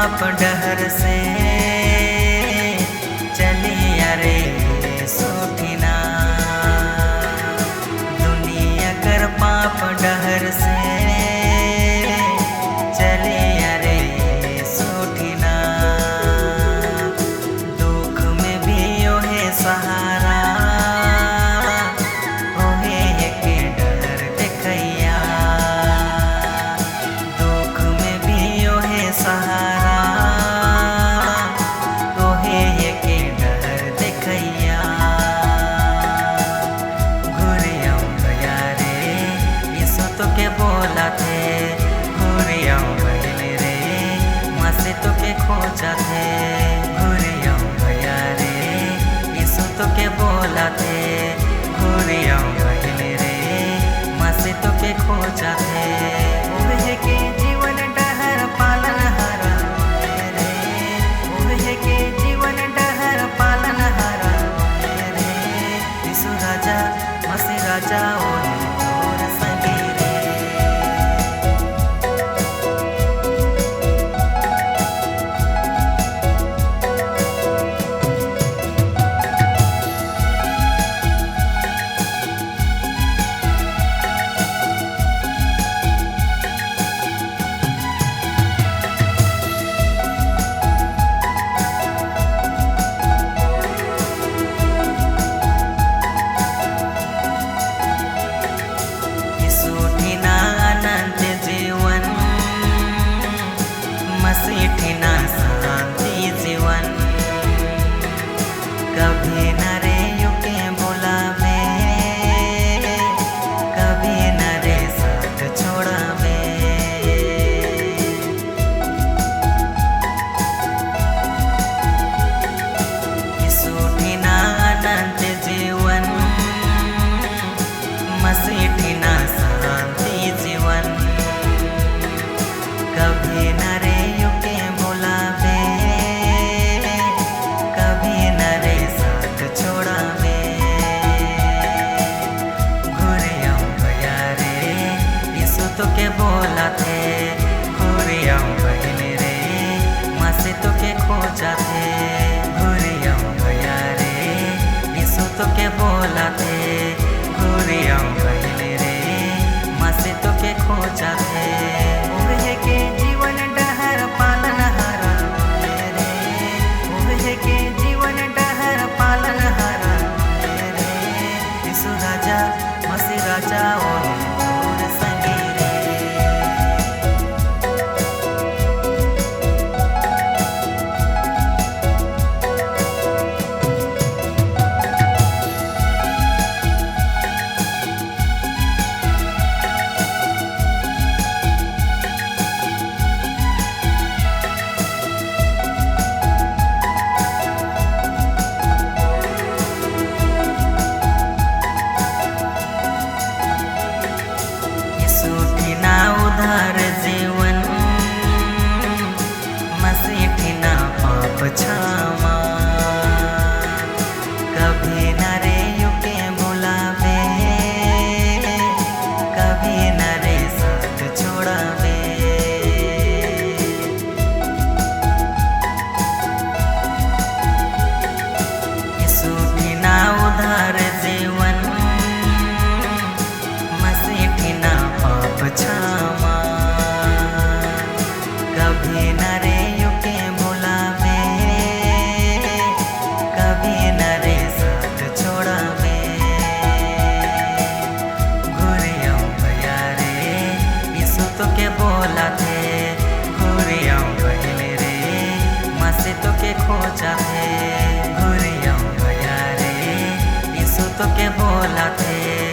पाप डहर से चलिया रे सोठिना। दुनिया कर पाप डहर से चलिया रे सोठिना। दुख में भी ओहे सहारा, ओहे के डर देखैया। दुख में भी ओहे सहारा, ओहे के डर देखैया। घुरियाऊं गया रे यीशु तो के बोला थे। घुरियाऊं गए रे मासे तो के खोजा थे। घुरियाऊं गया रे यीशु तो के बोला थे। घुरियाऊं गए रे मासे तो के खोजा थे। ओहे के जीवन डहर पालन हारा रे। ओहे के जीवन डहर पालन हारा रे। यीशु राजा मसीह राजा ओहे तोर संगी रे। यीशुठिना अनंत जीवन, मसीठिना शांति जीवन। कभी न रे युके बुलावे, कभी न रे साथ छोड़ावे। यीशुठिना अनंत जीवन, मसीठिना शांति जीवन। कभी न रे युके बुलावे, कभी न रे साथ छोड़ावे। घुरियाऊं गया रे यीशु तो के बोला थे। घुरियाऊं गए रे मासे तो के खोजा थे। घुरियाऊं गया रे यीशु तो के बोला थे। घुरियाऊं गए रे मासे तो के खोजा थे। ओहे के जीवन डहर पालन हारा रे। ओहे के जीवन डहर पालन हारा रे। यीशु राजा मसीह राजा ओहे तोर संगी रे। यीशुठिना उधार जीवन, मसीठिना पाप क्षमा। कभी न रे युके बुलावे, कभी न रे साथ छोड़ावे। यीशुठिना उधार जीवन, मसीठिना पाप क्षमा। कभी न रे युके बुलावे, कभी न रे साथ छोड़ावे। घुरियाऊं गया रे यीशु तो के बोला थे। घुरियाऊं गए रे मासे तो के खोजा थे। घुरियाऊं गया रे यीशु तो के बोला थे।